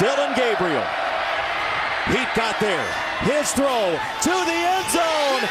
Dylan Gabriel. Heat got there. His throw to the end zone.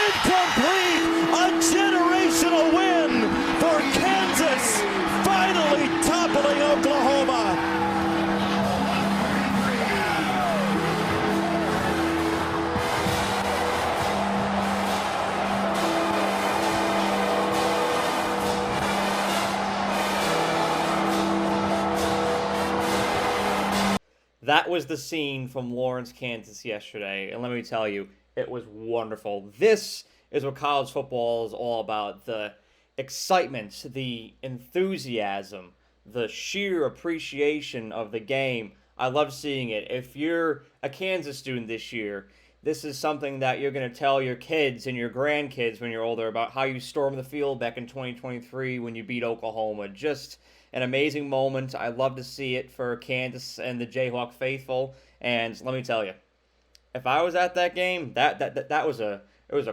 Incomplete. A generational win for Kansas. Finally toppling Oklahoma. That was the scene from Lawrence, Kansas yesterday, and let me tell you, it was wonderful. This is what college football is all about. The excitement, the enthusiasm, the sheer appreciation of the game. I love seeing it. If you're a Kansas student this year, this is something that you're going to tell your kids and your grandkids when you're older about how you stormed the field back in 2023 when you beat Oklahoma. Just an amazing moment. I love to see it for Kansas and the Jayhawk faithful. And let me tell you, if I was at that game, that was a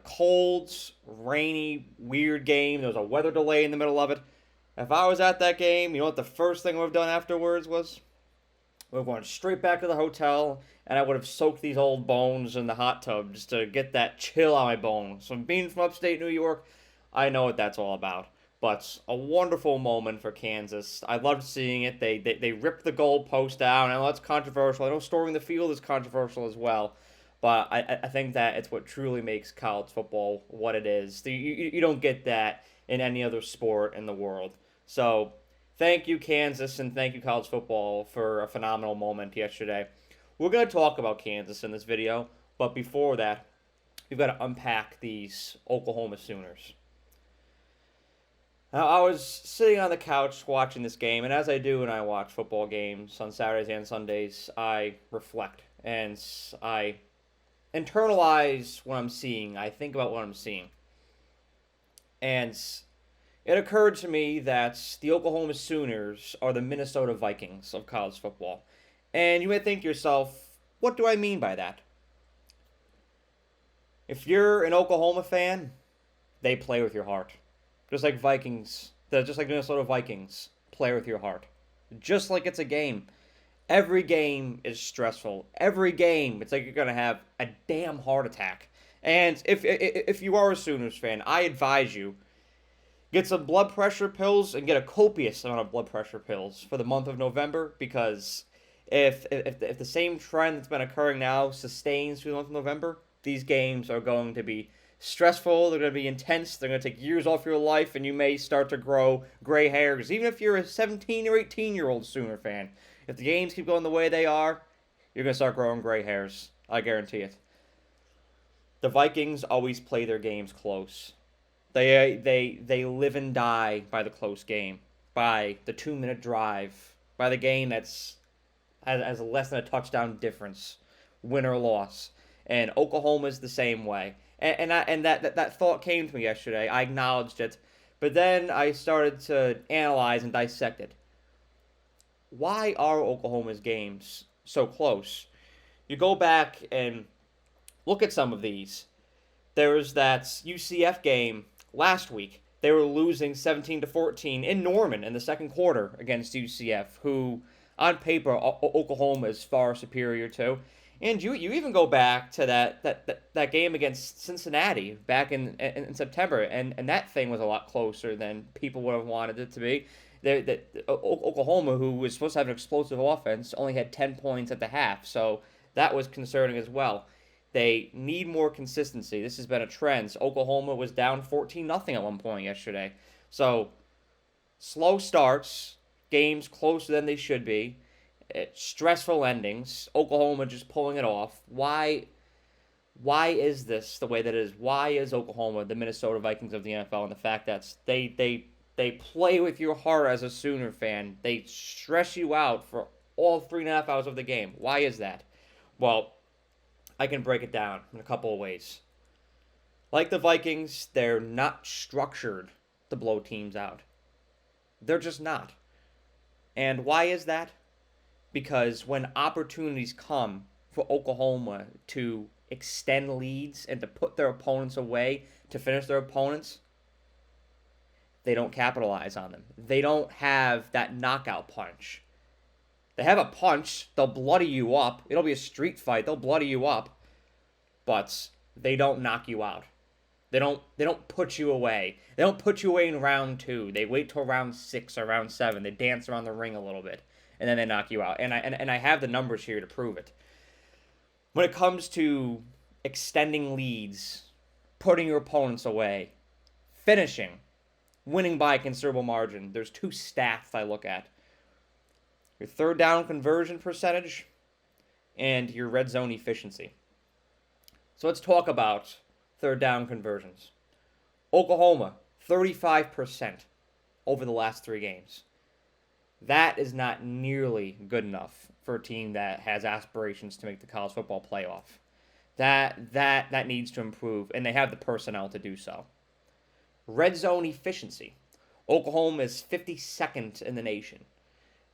cold, rainy, weird game. There was a weather delay in the middle of it. If I was at that game, you know what the first thing I would have done afterwards was? We were going straight back to the hotel, and I would have soaked these old bones in the hot tub just to get that chill on my bones. So being from upstate New York, I know what that's all about. But a wonderful moment for Kansas. I loved seeing it. They ripped the goalpost down. I know it's controversial. I know storming the field is controversial as well. But I think that it's what truly makes college football what it is. You don't get that in any other sport in the world. So thank you, Kansas, and thank you, college football, for a phenomenal moment yesterday. We're going to talk about Kansas in this video. But before that, we've got to unpack these Oklahoma Sooners. Now, I was sitting on the couch watching this game, and as I do when I watch football games on Saturdays and Sundays, I reflect, and I internalize what I'm seeing. I think about what I'm seeing. And it occurred to me that the Oklahoma Sooners are the Minnesota Vikings of college football. And you may think to yourself, what do I mean by that? If you're an Oklahoma fan, they play with your heart. Just like Minnesota Vikings, play with your heart. Just like it's a game. Every game is stressful. Every game, it's like you're going to have a damn heart attack. And if you are a Sooners fan, I advise you, get some blood pressure pills and get a copious amount of blood pressure pills for the month of November, because if the same trend that's been occurring now sustains through the month of November, these games are going to be stressful, they're going to be intense, they're going to take years off your life, and you may start to grow gray hairs. Even if you're a 17 or 18-year-old Sooner fan, if the games keep going the way they are, you're going to start growing gray hairs. I guarantee it. The Vikings always play their games close. They live and die by the close game, by the 2-minute drive, by the game has less than a touchdown difference, win or loss. And Oklahoma's the same way. And that thought came to me yesterday. I acknowledged it. But then I started to analyze and dissect it. Why are Oklahoma's games so close? You go back and look at some of these. There was that UCF game last week. They were losing 17-14 in Norman in the second quarter against UCF, who on paper Oklahoma is far superior to. And you even go back to that game against Cincinnati back in September, and that thing was a lot closer than people would have wanted it to be. Oklahoma, who was supposed to have an explosive offense, only had 10 points at the half, so that was concerning as well. They need more consistency. This has been a trend. Oklahoma was down 14-0 at one point yesterday. So, slow starts, games closer than they should be. Stressful endings, Oklahoma just pulling it off. Why is this the way that it is? Why is Oklahoma the Minnesota Vikings of the NFL? And the fact that they play with your heart as a Sooner fan. They stress you out for all 3.5 hours of the game. Why is that? Well, I can break it down in a couple of ways. Like the Vikings, they're not structured to blow teams out. They're just not. And why is that? Because when opportunities come for Oklahoma to extend leads and to put their opponents away, to finish their opponents, they don't capitalize on them. They don't have that knockout punch. They have a punch. They'll bloody you up. It'll be a street fight. They'll bloody you up. But they don't knock you out. They don't put you away. They don't put you away in round 2. They wait till round 6 or round 7. They dance around the ring a little bit, and then they knock you out. And I have the numbers here to prove it. When it comes to extending leads, putting your opponents away, finishing, winning by a considerable margin, there's 2 stats I look at. Your third down conversion percentage and your red zone efficiency. So let's talk about third down conversions. Oklahoma, 35% over the last 3 games. That is not nearly good enough for a team that has aspirations to make the college football playoff. That needs to improve, and they have the personnel to do so. Red zone efficiency. Oklahoma is 52nd in the nation.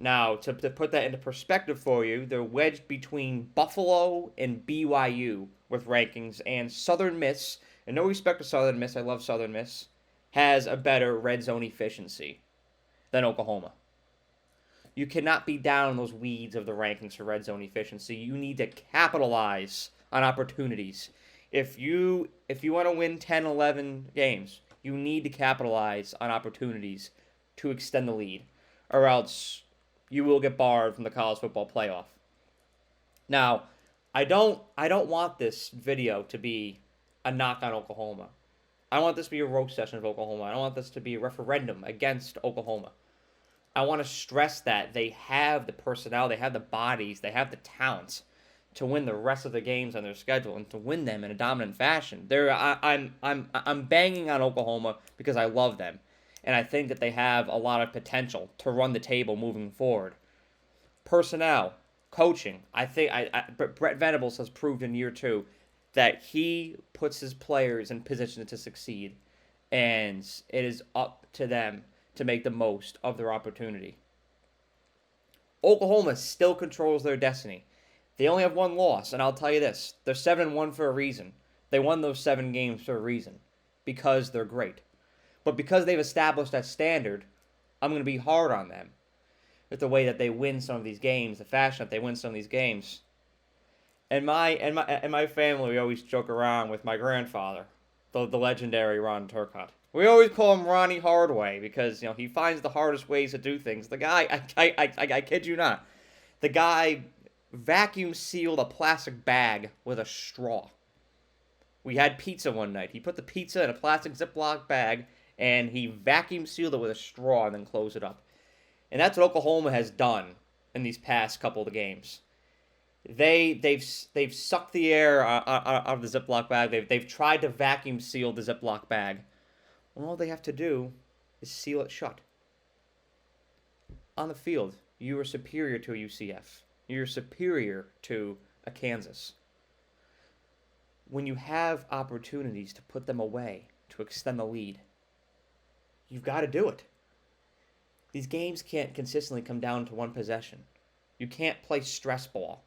Now, to put that into perspective for you, they're wedged between Buffalo and BYU with rankings, and Southern Miss, and no respect to Southern Miss, I love Southern Miss, has a better red zone efficiency than Oklahoma. You cannot be down in those weeds of the rankings for red zone efficiency. You need to capitalize on opportunities. If you want to win 10, 11 games, you need to capitalize on opportunities to extend the lead, or else you will get barred from the college football playoff. Now, I don't want this video to be a knock on Oklahoma. I want this to be a roast session of Oklahoma. I don't want this to be a referendum against Oklahoma. I want to stress that they have the personnel, they have the bodies, they have the talents to win the rest of the games on their schedule and to win them in a dominant fashion. I'm banging on Oklahoma because I love them, and I think that they have a lot of potential to run the table moving forward. Personnel, coaching. I think Brett Venables has proved in year 2 that he puts his players in position to succeed, and it is up to them to make the most of their opportunity. Oklahoma still controls their destiny. They only have 1 loss, and I'll tell you this, they're 7-1 for a reason. They won those 7 games for a reason, because they're great. But because they've established that standard, I'm going to be hard on them with the way that they win some of these games, the fashion that they win some of these games. In my family, we always joke around with my grandfather, the legendary Ron Turcotte. We always call him Ronnie Hardway because he finds the hardest ways to do things. The guy, I kid you not, the guy vacuum sealed a plastic bag with a straw. We had pizza one night. He put the pizza in a plastic Ziploc bag and he vacuum sealed it with a straw and then closed it up. And that's what Oklahoma has done in these past couple of games. They've sucked the air out of the Ziploc bag. They've tried to vacuum seal the Ziploc bag. All they have to do is seal it shut. On the field, you are superior to a UCF. You're superior to a Kansas. When you have opportunities to put them away, to extend the lead, you've got to do it. These games can't consistently come down to 1 possession. You can't play stress ball.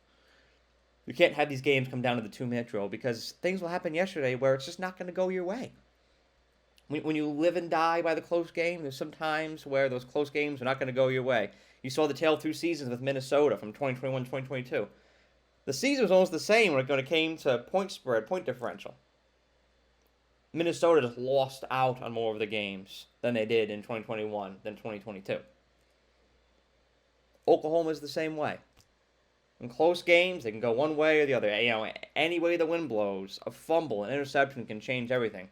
You can't have these games come down to the 2-minute drill because things will happen yesterday where it's just not going to go your way. When you live and die by the close game, there's some times where those close games are not going to go your way. You saw the tale of 2 seasons with Minnesota from 2021-2022. The season was almost the same when it came to point spread, point differential. Minnesota just lost out on more of the games than they did in 2021 than 2022. Oklahoma is the same way. In close games, they can go one way or the other. Any way the wind blows, a fumble, an interception can change everything.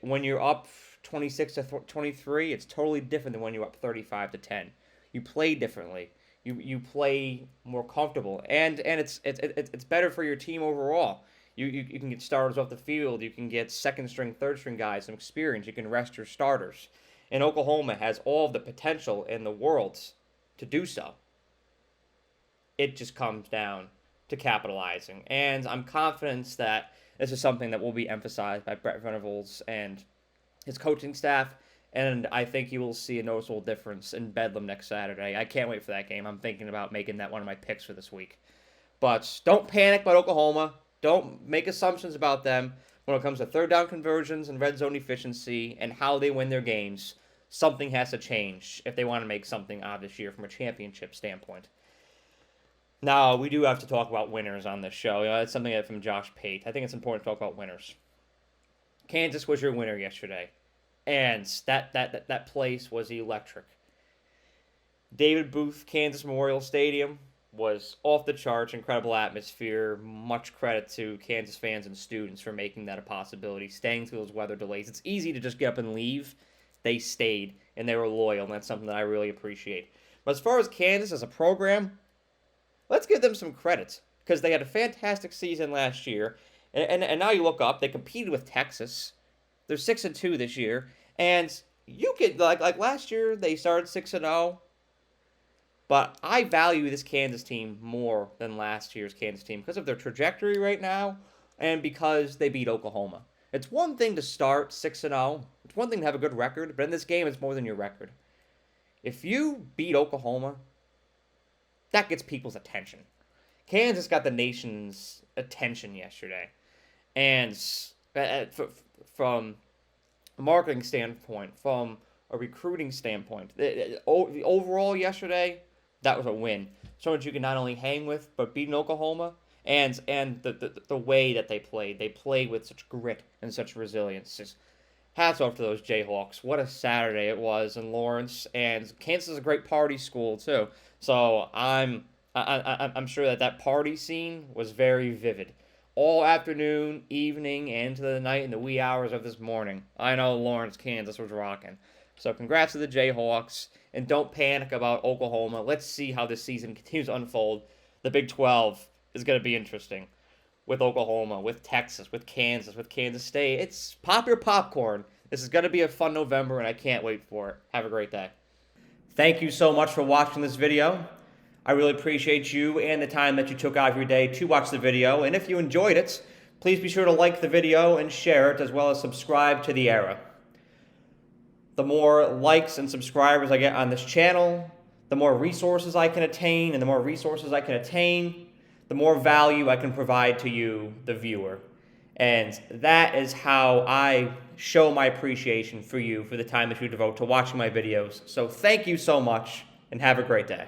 When you're up 26-23, it's totally different than when you're up 35-10. You play differently. You play more comfortable, and it's better for your team overall. You can get starters off the field. You can get second string, third string guys, some experience. You can rest your starters. And Oklahoma has all of the potential in the world to do so. It just comes down to capitalizing, and I'm confident that this is something that will be emphasized by Brett Venables and his coaching staff, and I think you will see a noticeable difference in Bedlam next Saturday. I can't wait for that game. I'm thinking about making that one of my picks for this week. But don't panic about Oklahoma. Don't make assumptions about them when it comes to third down conversions and red zone efficiency and how they win their games. Something has to change if they want to make something out of this year from a championship standpoint. Now, we do have to talk about winners on this show. That's something from Josh Pate. I think it's important to talk about winners. Kansas was your winner yesterday, and that place was electric. David Booth, Kansas Memorial Stadium was off the charts, incredible atmosphere. Much credit to Kansas fans and students for making that a possibility, staying through those weather delays. It's easy to just get up and leave. They stayed, and they were loyal, and that's something that I really appreciate. But as far as Kansas as a program, let's give them some credit, because they had a fantastic season last year, and now you look up, they competed with Texas. They're 6-2 this year, and you could, like last year, they started 6-0. But I value this Kansas team more than last year's Kansas team because of their trajectory right now and because they beat Oklahoma. It's one thing to start 6-0. It's one thing to have a good record, but in this game, it's more than your record. If you beat Oklahoma, that gets people's attention. Kansas got the nation's attention yesterday. And from a marketing standpoint, from a recruiting standpoint, the overall yesterday, that was a win. So much you can not only hang with, but beating Oklahoma, and the way that they played with such grit and such resilience. Just hats off to those Jayhawks. What a Saturday it was in Lawrence, and Kansas is a great party school too. So I'm sure that party scene was very vivid. All afternoon, evening, and to the night and the wee hours of this morning. I know Lawrence, Kansas was rocking. So congrats to the Jayhawks, and don't panic about Oklahoma. Let's see how this season continues to unfold. The Big 12 is going to be interesting with Oklahoma, with Texas, with Kansas State. It's pop your popcorn. This is going to be a fun November, and I can't wait for it. Have a great day. Thank you so much for watching this video. I really appreciate you and the time that you took out of your day to watch the video. And if you enjoyed it, please be sure to like the video and share it, as well as subscribe to The Era. The more likes and subscribers I get on this channel, the more resources I can attain, and the more resources I can attain, the more value I can provide to you, the viewer. And that is how I show my appreciation for you for the time that you devote to watching my videos. So thank you so much, and have a great day.